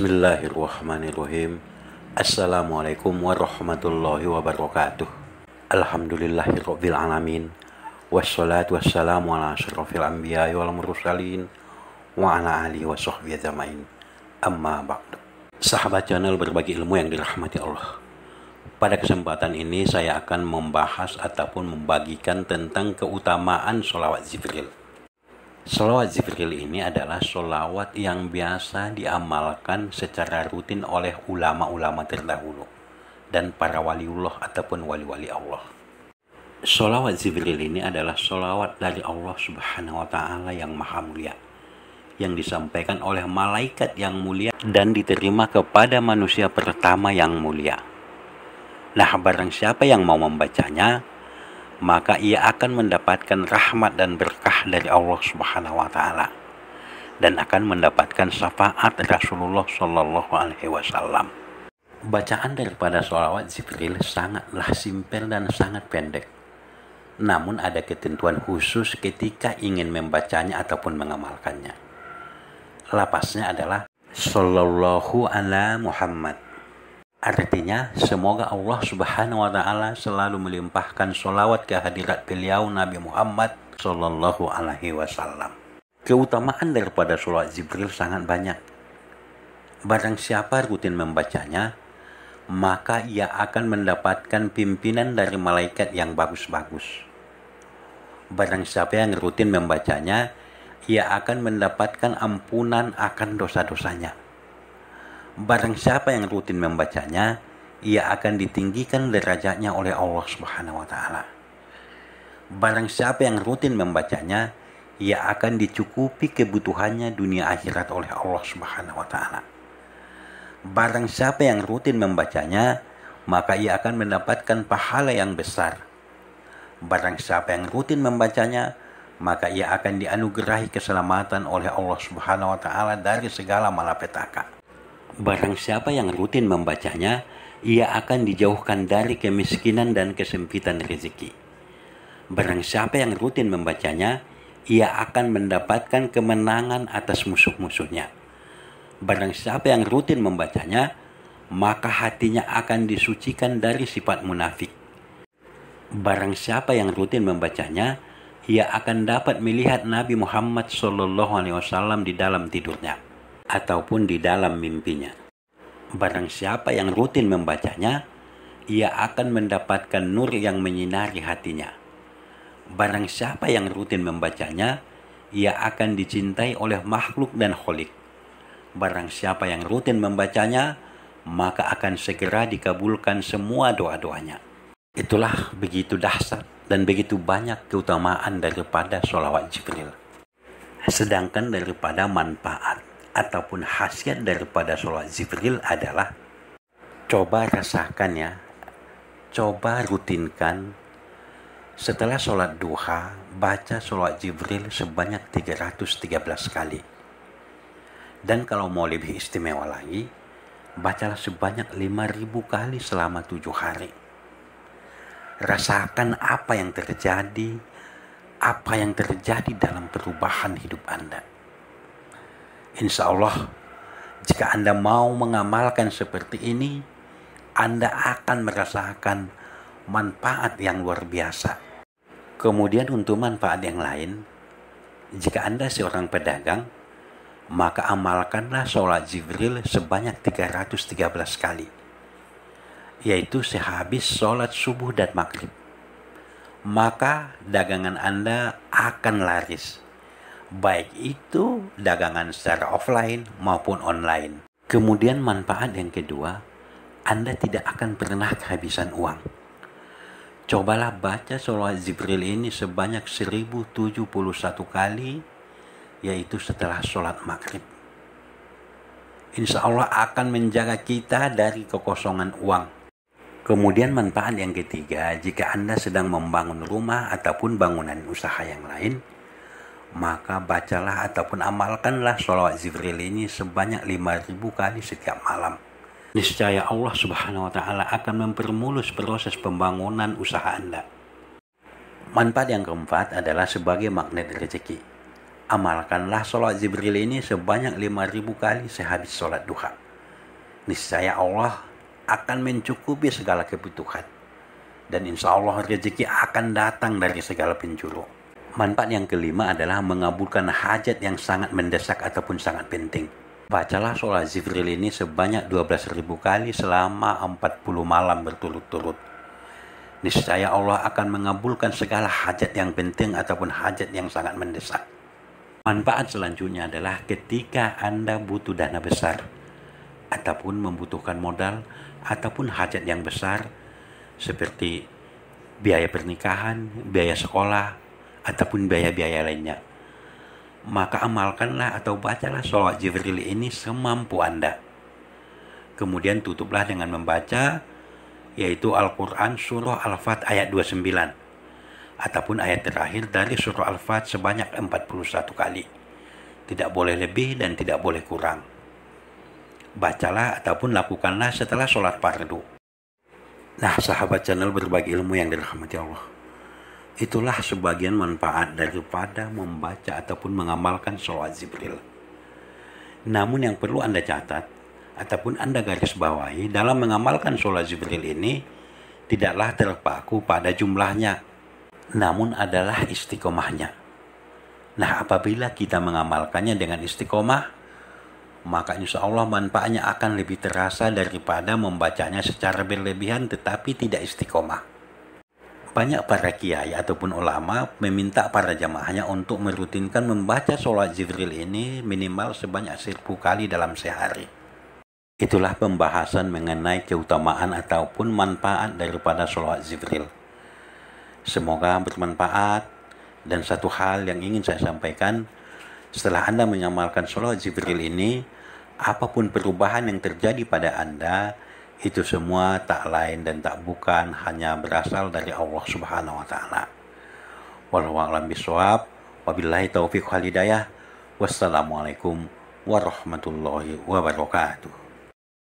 Bismillahirrahmanirrahim. Assalamualaikum warahmatullahi wabarakatuh. Alhamdulillahirabbil alamin. Wassalatu wassalamu ala asyrofil anbiya'i wal mursalin wa ala alihi wa sahbihi ajmain. Amma ba'du. Sahabat channel berbagi ilmu yang dirahmati Allah. Pada kesempatan ini saya akan membahas ataupun membagikan tentang keutamaan sholawat Jibril. Sholawat Jibril ini adalah sholawat yang biasa diamalkan secara rutin oleh ulama-ulama terdahulu dan para waliullah ataupun wali-wali Allah. Sholawat Jibril ini adalah sholawat dari Allah Subhanahu wa Ta'ala yang maha mulia, yang disampaikan oleh malaikat yang mulia dan diterima kepada manusia pertama yang mulia. Nah, barang siapa yang mau membacanya, maka ia akan mendapatkan rahmat dan berkah dari Allah Subhanahu wa Ta'ala dan akan mendapatkan syafaat Rasulullah Shallallahu Alaihi Wasallam. Bacaan daripada sholawat Jibril sangatlah simpel dan sangat pendek. Namun ada ketentuan khusus ketika ingin membacanya ataupun mengamalkannya. Lapasnya adalah Sallallahu ala Muhammad. Artinya, semoga Allah Subhanahu wa Ta'ala selalu melimpahkan sholawat ke hadirat beliau Nabi Muhammad Sallallahu Alaihi Wasallam. Keutamaan daripada sholawat Jibril sangat banyak. Barang siapa rutin membacanya, maka ia akan mendapatkan pimpinan dari malaikat yang bagus-bagus. Barang siapa yang rutin membacanya, ia akan mendapatkan ampunan akan dosa-dosanya. Barang siapa yang rutin membacanya, ia akan ditinggikan derajatnya oleh Allah Subhanahu wa Ta'ala. Barang siapa yang rutin membacanya, ia akan dicukupi kebutuhannya dunia akhirat oleh Allah Subhanahu wa Ta'ala. Barang siapa yang rutin membacanya, maka ia akan mendapatkan pahala yang besar. Barang siapa yang rutin membacanya, maka ia akan dianugerahi keselamatan oleh Allah Subhanahu wa Ta'ala dari segala malapetaka. Barang siapa yang rutin membacanya, ia akan dijauhkan dari kemiskinan dan kesempitan rezeki. Barang siapa yang rutin membacanya, ia akan mendapatkan kemenangan atas musuh-musuhnya. Barang siapa yang rutin membacanya, maka hatinya akan disucikan dari sifat munafik. Barang siapa yang rutin membacanya, ia akan dapat melihat Nabi Muhammad SAW di dalam tidurnya ataupun di dalam mimpinya. Barang siapa yang rutin membacanya, ia akan mendapatkan nur yang menyinari hatinya. Barang siapa yang rutin membacanya, ia akan dicintai oleh makhluk dan kholik. Barang siapa yang rutin membacanya, maka akan segera dikabulkan semua doa-doanya. Itulah begitu dahsyat dan begitu banyak keutamaan daripada sholawat Jibril. Sedangkan daripada manfaat ataupun khasiat daripada sholawat Jibril adalah, coba rasakan ya, coba rutinkan setelah sholat duha, baca sholawat Jibril sebanyak 313 kali. Dan kalau mau lebih istimewa lagi, bacalah sebanyak 5.000 kali selama 7 hari. Rasakan apa yang terjadi dalam perubahan hidup Anda. Insya Allah, jika Anda mau mengamalkan seperti ini, Anda akan merasakan manfaat yang luar biasa. Kemudian untuk manfaat yang lain, jika Anda seorang pedagang, maka amalkanlah sholat Jibril sebanyak 313 kali, yaitu sehabis sholat subuh dan maghrib. Maka dagangan Anda akan laris, baik itu dagangan secara offline maupun online. Kemudian manfaat yang kedua, Anda tidak akan pernah kehabisan uang. Cobalah baca sholawat Jibril ini sebanyak 1071 kali, yaitu setelah sholat maghrib. Insya Allah akan menjaga kita dari kekosongan uang. Kemudian manfaat yang ketiga, jika Anda sedang membangun rumah ataupun bangunan usaha yang lain, maka bacalah ataupun amalkanlah sholawat Jibril ini sebanyak 5.000 kali setiap malam. Niscaya Allah Subhanahu wa Ta'ala akan mempermulus proses pembangunan usaha Anda. Manfaat yang keempat adalah sebagai magnet rezeki. Amalkanlah sholawat Jibril ini sebanyak 5.000 kali sehabis sholat duha. niscaya Allah akan mencukupi segala kebutuhan. Dan insya Allah rezeki akan datang dari segala penjuru. Manfaat yang kelima adalah mengabulkan hajat yang sangat mendesak ataupun sangat penting. Bacalah sholat Jibril ini sebanyak 12.000 kali selama 40 malam berturut-turut. Niscaya Allah akan mengabulkan segala hajat yang penting ataupun hajat yang sangat mendesak. Manfaat selanjutnya adalah ketika Anda butuh dana besar ataupun membutuhkan modal ataupun hajat yang besar seperti biaya pernikahan, biaya sekolah, ataupun biaya-biaya lainnya. Maka amalkanlah atau bacalah sholat Jibril ini semampu Anda. Kemudian tutuplah dengan membaca yaitu Al-Quran surah Al-Fat ayat 29 ataupun ayat terakhir dari surah Al-Fat sebanyak 41 kali. Tidak boleh lebih dan tidak boleh kurang. Bacalah ataupun lakukanlah setelah sholat fardu. Nah, sahabat channel berbagi ilmu yang dirahmati Allah. Itulah sebagian manfaat daripada membaca ataupun mengamalkan sholat Jibril. Namun yang perlu Anda catat ataupun Anda garis bawahi dalam mengamalkan sholat Jibril ini tidaklah terpaku pada jumlahnya, namun adalah istiqomahnya. Nah, apabila kita mengamalkannya dengan istiqomah, maka insya Allah manfaatnya akan lebih terasa daripada membacanya secara berlebihan tetapi tidak istiqomah. Banyak para kiai ataupun ulama meminta para jamaahnya untuk merutinkan membaca sholat Jibril ini minimal sebanyak 1000 kali dalam sehari. Itulah pembahasan mengenai keutamaan ataupun manfaat daripada sholat Jibril. Semoga bermanfaat. Dan satu hal yang ingin saya sampaikan, setelah Anda mengamalkan sholat Jibril ini, apapun perubahan yang terjadi pada Anda, itu semua tak lain dan tak bukan hanya berasal dari Allah Subhanahu wa Ta'ala. Wallahu a'lam bishawab, wabillahi taufiq wal hidayah. Wassalamualaikum warahmatullahi wabarakatuh.